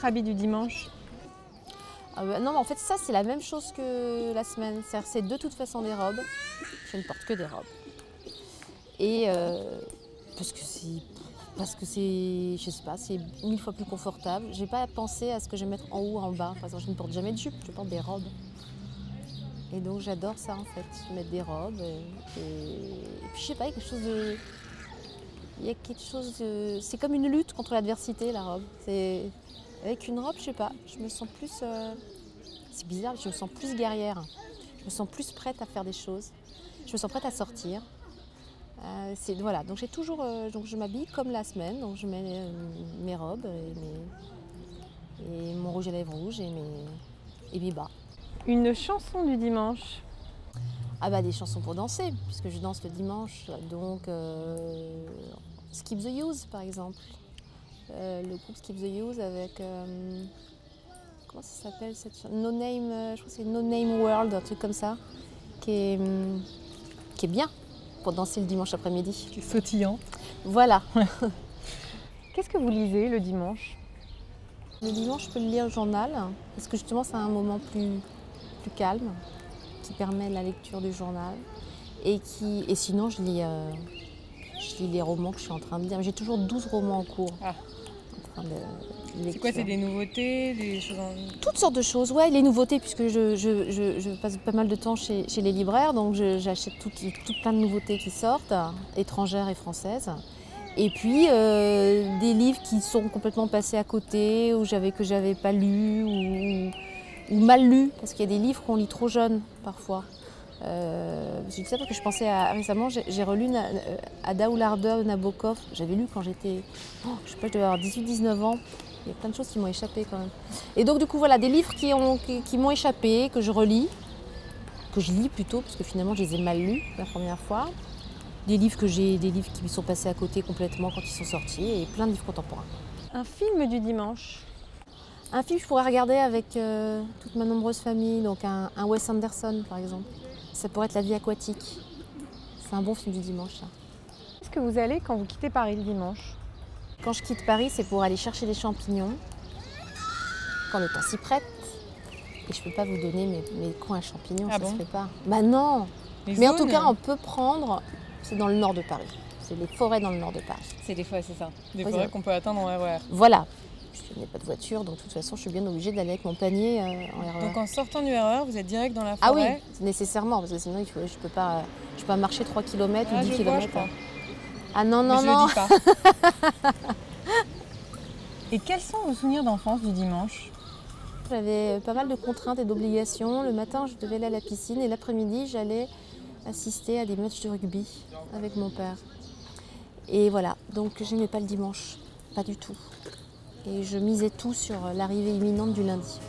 votre habit du dimanche? Non, mais en fait, ça, c'est la même chose que la semaine. C'est de toute façon des robes. Je ne porte que des robes. Et parce que c'est, je sais pas, c'est 1000 fois plus confortable. J'ai pas pensé à ce que je vais mettre en haut, en bas. Par exemple, je ne porte jamais de jupe, je porte des robes. Et donc, j'adore ça, en fait, mettre des robes. Et puis, je sais pas, il y a quelque chose de... C'est comme une lutte contre l'adversité, la robe. Avec une robe, je sais pas, je me sens plus... c'est bizarre, je me sens plus guerrière. Je me sens plus prête à faire des choses. Je me sens prête à sortir. Voilà, donc j'ai toujours... donc je m'habille comme la semaine. Donc je mets mes robes et mon rouge à lèvres rouge et mes bas. Une chanson du dimanche? Ah bah des chansons pour danser, puisque je danse le dimanche. Donc Skip the Use, par exemple. Le groupe Skip the Use avec... comment ça s'appelle cette chanson? No Name, je crois que c'est No Name World, un truc comme ça, qui est bien pour danser le dimanche après-midi. Qui est sautillant. Voilà. Qu'est-ce que vous lisez le dimanche? Le dimanche, je peux le lire au journal, parce que justement, c'est un moment plus calme, qui permet la lecture du journal. Et sinon, je lis les romans que je suis en train de lire. J'ai toujours 12 romans en cours. Ah. En train de C'est quoi, c'est des nouveautés, des choses Toutes sortes de choses, ouais, les nouveautés, puisque je passe pas mal de temps chez les libraires, donc j'achète tout plein de nouveautés qui sortent, étrangères et françaises. Et puis des livres qui sont complètement passés à côté, que j'avais pas lus ou mal lus, parce qu'il y a des livres qu'on lit trop jeune parfois. Je dis ça parce que je pensais récemment, j'ai relu Ada Oularda de Nabokov. J'avais lu quand j'étais, je sais pas, je devais avoir 18-19 ans. Il y a plein de choses qui m'ont échappé quand même. Et donc du coup voilà, des livres qui m'ont échappé, que je relis, que je lis plutôt, parce que finalement je les ai mal lus la première fois. Des livres qui me sont passés à côté complètement quand ils sont sortis, et plein de livres contemporains. Un film du dimanche? Un film que je pourrais regarder avec toute ma nombreuse famille, donc un Wes Anderson par exemple. Ça pourrait être La vie aquatique. C'est un bon film du dimanche, ça. Est-ce que vous allez quand vous quittez Paris le dimanche? Quand je quitte Paris, c'est pour aller chercher des champignons, quand le temps s'y prête. Et je ne peux pas vous donner mes coins à champignons, ah ça bon se fait pas. Bah non. Mais en tout cas, on peut prendre, c'est dans le nord de Paris. C'est les forêts dans le nord de Paris. C'est des forêts, c'est ça. Des forêts qu'on peut atteindre en RER. Voilà. Je n'ai pas de voiture, donc de toute façon, je suis bien obligée d'aller avec mon panier en RER. Donc en sortant du RER, vous êtes direct dans la forêt? Ah oui, nécessairement, parce que sinon, je peux pas marcher 3 km ou 10 km. Ah non, non, non. Je le dis pas. Et quels sont vos souvenirs d'enfance du dimanche? J'avais pas mal de contraintes et d'obligations. Le matin, je devais aller à la piscine et l'après-midi, j'allais assister à des matchs de rugby avec mon père. Et voilà, donc je n'aimais pas le dimanche, pas du tout. Et je misais tout sur l'arrivée imminente du lundi.